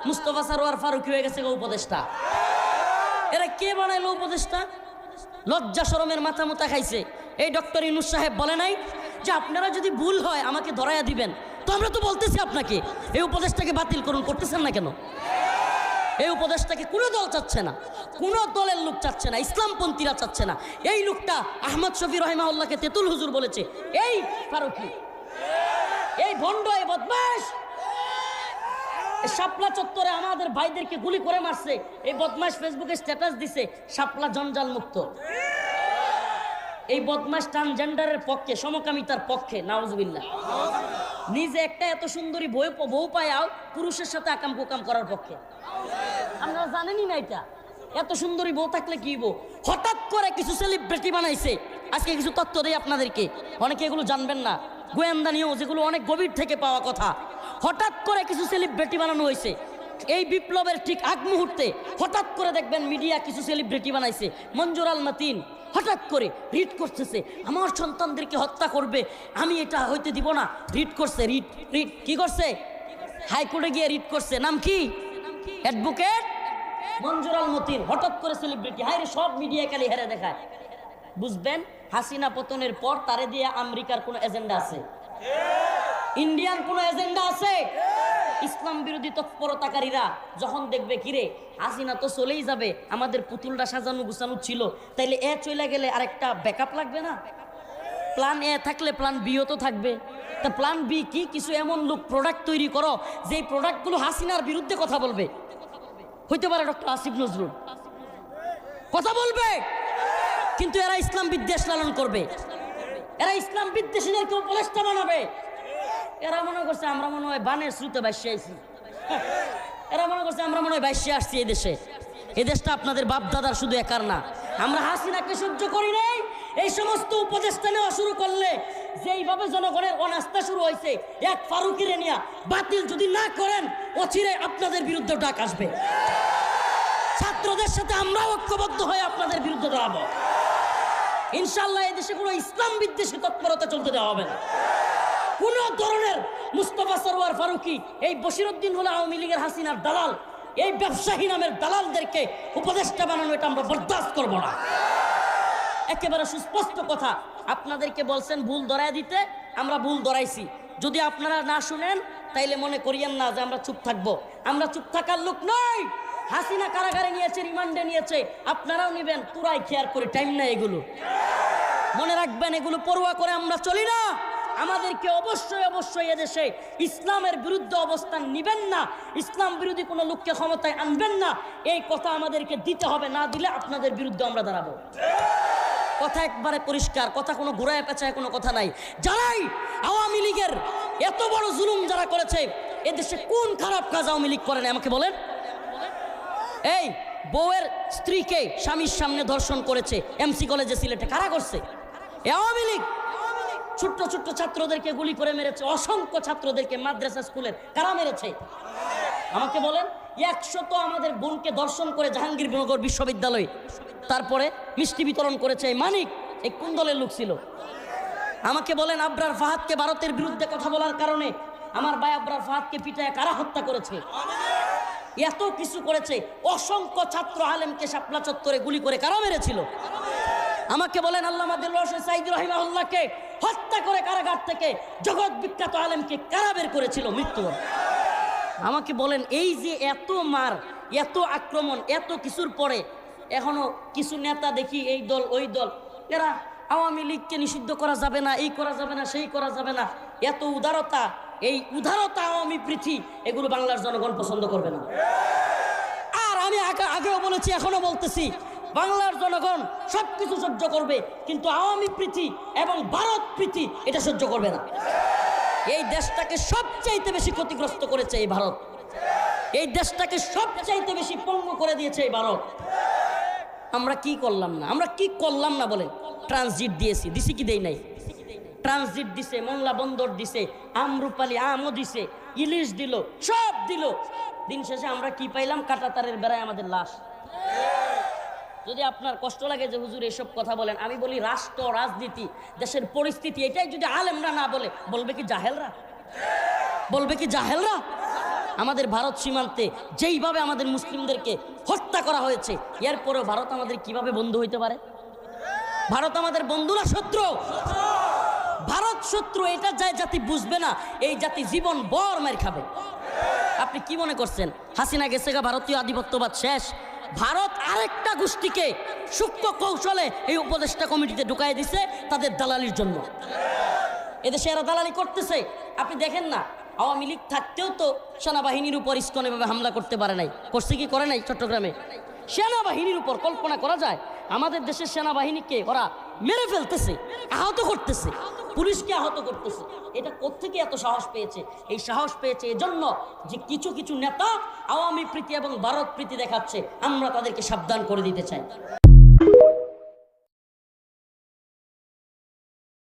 মুস্তফা সরোয়ার ফারুকী হয়ে গেছে উপদেষ্টা। এরা কে বানাইলো উপদেষ্টা? লজ্জা শরমের মাথা মুতা খাইছে। এই ডক্টর ইউনূস সাহেব বলে নাই যে আপনারা যদি ভুল হয় আমাকে ধরাইয়া দিবেন? তো আমরা তো বলতেছি আপনাকে এই উপদেষ্টাকে বাতিল করুন, করতেছেন না কেন? এই উপদেশটাকে কোনো দল চাচ্ছে না, কোনো দলের লোক চাচ্ছে না, ইসলামপন্থীরা চাচ্ছে না। এই লোকটা আহমদ শফি রহিমাহুল্লাহকে তেতুল হুজুর বলেছে। এই ফারুকী, এই ভণ্ড, এই বদমাশ, শাপলা চত্বরে আমাদের ভাইদেরকে গুলি করে মারছে। এই বদমাশ ফেসবুকে স্ট্যাটাস দিছে শাপলা জঞ্জাল মুক্ত। এই বদমাশ ট্রান্সজেন্ডারের পক্ষে, সমকামিতার পক্ষে, নাউজুবিল্লাহ। নিজে একটা এত সুন্দরী বউ পায়াও পুরুষের সাথে আকাম কুকাম করার পক্ষে। আপনারা জানেনই না এটা? এত সুন্দরী বউ থাকলে কি বউ? হঠাৎ করে কিছু সেলিব্রিটি বানাইছে। আজকে কিছু তথ্য দেই আপনাদেরকে, অনেকে এগুলো জানবেন না, গোয়েন্দা নিয়েও যেগুলো অনেক গভীর থেকে পাওয়া কথা। হঠাৎ করে কিছু সেলিব্রিটি বানানো হয়েছে। এই বিপ্লবের ঠিক আগ মুহূর্তে হঠাৎ করে দেখবেন মিডিয়া কিছু সেলিব্রিটি বানাইছে। মঞ্জুর আল মাতিন হঠাৎ করে রিট করতেছে, আমার সন্তানদেরকে হত্যা করবে, আমি এটা হইতে দিব না। রিট করছে, রিট কি করছে? হাইকোর্টে গিয়ে রিট করছে। নাম কি? অ্যাডভোকেট মঞ্জুর আল মতিন। হঠাৎ করে সেলিব্রিটি, হায় রে, সব মিডিয়া খালি হেরে দেখায়। বুঝবেন হাসিনা পতনের পর তারে দিয়ে আমেরিকার কোনো এজেন্ডা আছে, ইন্ডিয়ান কোনো এজেন্ডা আছে। ইসলাম বিরোধী তৎপরতাকারীরা যখন দেখবে কিরে হাসিনা তো চলেই যাবে, আমাদের পুতুলটা সাজানো গুছানো ছিল, তাইলে এ চলে গেলে আরেকটা ব্যাকআপ লাগবে না? প্ল্যান এ থাকলে প্ল্যান বিও তো থাকবে। তা প্ল্যান বি কি? কিছু এমন লোক প্রোডাক্ট তৈরি করো যে প্রোডাক্টগুলো হাসিনার বিরুদ্ধে কথা বলবে। হইতে পারে ডক্টর আসিফ নজরুল কথা বলবে, কিন্তু এরা ইসলাম বিদ্বেষ লালন করবে, এরা ইসলাম বিদ্বেষীদেরকে উপদেষ্টা বানাবে। এরা মনে করছে আমরা মনে হয় বানের শ্রুতে বাইশে আইছি, এরা মনে করছে আমরা মনে হয় বাইশে আসছি এই দেশে। এই দেশটা আপনাদের বাপ দাদার শুধু একার না। আমরা হাসিনাকে সহ্য করি নাই। এই সমস্ত উপদেষ্টা নেওয়া শুরু করলে যেইভাবে জনগণের অনাস্থা শুরু হয়েছে, এক ফারুকীরে নিয়া বাতিল যদি না করেন অচিরে আপনাদের বিরুদ্ধে ডাক আসবে। ছাত্রদের সাথে আমরা ঐক্যবদ্ধ হয়ে আপনাদের বিরুদ্ধে দাঁড়াবো ইনশাআল্লাহ। এই দেশে কোনো ইসলাম বিদ্বেষী তৎপরতা চলতে দেওয়া হবে না। কোন ধরনের মুস্তফা সরোয়ার ফারুকী, এই বশিরউদ্দিন হলো আওয়ামী লীগের হাসিনার দালাল, এই ব্যবসায়ী নামের দালালদেরকে উপদেষ্টা বানানো এটা আমরা বরদাস্ত করব না। একেবারে সুস্পষ্ট কথা। আপনাদেরকে বলছেন ভুল ধরায় দিতে, আমরা ভুল ধরাইছি। যদি আপনারা না শুনেন তাইলে মনে করিয়েন না যে আমরা চুপ থাকবো। আমরা চুপ থাকার লোক নই। হাসিনা কারাগারে নিয়েছে, রিমান্ডে নিয়েছে, আপনারাও নিবেন। পুরাই খেয়ার করে টাইম না এগুলো। মনে রাখবেন এগুলো পরোয়া করে আমরা চলি না। আমাদেরকে অবশ্যই অবশ্যই এদেশে ইসলামের বিরুদ্ধে অবস্থান নিবেন না, ইসলাম বিরোধী কোনো লোককে ক্ষমতায় আনবেন না, এই কথা আমাদেরকে দিতে হবে। না দিলে আপনাদের বিরুদ্ধে আমরা দাঁড়াবো। কথা একবারে পরিষ্কার, কথা কোনো ঘোরায় পেঁচায় কোনো কথা নাই। যারাই আওয়ামী লীগের এত বড় জুলুম যারা করেছে, এদেশে কোন খারাপ কাজ আওয়ামী লীগ করেন আমাকে বলেন? এই বউয়ের স্ত্রীকে স্বামীর সামনে ধর্ষণ করেছে এমসি কলেজে সিলেটে, কারা করছে? আওয়ামী লীগ। ছোট্ট ছোট্ট ছাত্রদেরকে গুলি করে মেরেছে, অসংখ্য ছাত্রদেরকে মাদ্রাসা স্কুলের, কারা মেরেছে আমাকে বলেন? 100 আমাদের বোনকে ধর্ষণ করে জাহাঙ্গীরনগর বিশ্ববিদ্যালয়ে, তারপরে মিষ্টি বিতরণ করেছে এই মানিক। এই কোন দলের লোক ছিল আমাকে বলেন? আবরার ফাহাদকে ভারতের বিরুদ্ধে কথা বলার কারণে আমার ভাই আবরার ফাহাদকে পিটায় কারা হত্যা করেছে? এত কিছু করেছে। অসংখ্য ছাত্র আলেমকে শাপলা চত্বরে গুলি করে কারা মেরেছিল আমাকে বলেন? আল্লামা দিলওয়ার হোসেন সাঈদী রাহিমাহুল্লাহকে হত্যা করে কারাগার থেকে জগৎ বিখ্যাত আলেমকে কারা বের করেছিল মৃত্যুবরণ? আমাকে বলেন এই যে এত মার, এত আক্রমণ, এত কিছুর পরে এখনো কিছু নেতা দেখি এই দল ওই দল, এরা আওয়ামী লীগকে নিষিদ্ধ করা যাবে না, এই করা যাবে না, সেই করা যাবে না। এত উদারতা, এই উদারতা আওয়ামী প্রীতি, এগুলো বাংলার জনগণ পছন্দ করবে না। আর আমি আগেও বলেছি, এখনো বলতেছি, বাংলার জনগণ সবকিছু সহ্য করবে, কিন্তু আওয়ামী প্রীতি এবং ভারত প্রীতি এটা সহ্য করবে না। এই দেশটাকে সবচাইতে বেশি ক্ষতিগ্রস্ত করেছে এই ভারত, এই দেশটাকে সবচাইতে বেশি পঙ্গু করে দিয়েছে এই ভারত। আমরা কি করলাম না? আমরা কি করলাম না বলেন? ট্রানজিট দিয়েছি, দিছি কি দেই নাই? ট্রানজিট দিছে, মোংলা বন্দর দিছে, আমরুপালি আমও দিছে, ইলিশ দিল, সব দিল। দিন শেষে আমরা কি পাইলাম? কাঁটাতারের বেড়ায় আমাদের লাশ। যদি আপনার কষ্ট লাগে যে হুজুর এসব কথা বলেন, আমি বলি রাষ্ট্র, রাজনীতি, দেশের পরিস্থিতি, এটাই যদি আলেমরা না বলে, বলবে কি জাহেলরা? বলবে কি জাহেলরা? আমাদের ভারত সীমান্তে যেইভাবে আমাদের মুসলিমদেরকে হত্যা করা হয়েছে, এরপরেও ভারত আমাদের কিভাবে বন্ধু হইতে পারে? ভারত আমাদের বন্ধু না শত্রু? ভারত শত্রু, এটা যায় জাতি বুঝবে না, এই জাতি জীবন বর মার খাবে। আপনি কি মনে করছেন হাসিনা গেছে গা, ভারতীয় আধিপত্যবাদ শেষ? ভারত আরেকটা গোষ্ঠীকে সূক্ষ্ম কৌশলে এই উপদেষ্টা কমিটিতে ঢুকাই দিছে তাদের দালালির জন্য। এদেশে এরা দালালি করতেছে। আপনি দেখেন না, আওয়ামী লীগ থাকতেও তো সেনাবাহিনীর উপর ইসকন এভাবে হামলা করতে পারে নাই। করছে কি করে নাই? চট্টগ্রামে সেনাবাহিনীর উপর কল্পনা করা যায়? আমাদের দেশের সেনাবাহিনীকে ওরা মেরে ফেলতেছে, আহত করতেছে, পুলিশকে আহত করতেছে। এটা কোত্থেকে এত সাহস পেয়েছে? এই সাহস পেয়েছে এজন্য যে কিছু কিছু নেতা আওয়ামী প্রীতি এবং ভারত প্রীতি দেখাচ্ছে, আমরা তাদেরকে সাবধান করে দিতে চাই।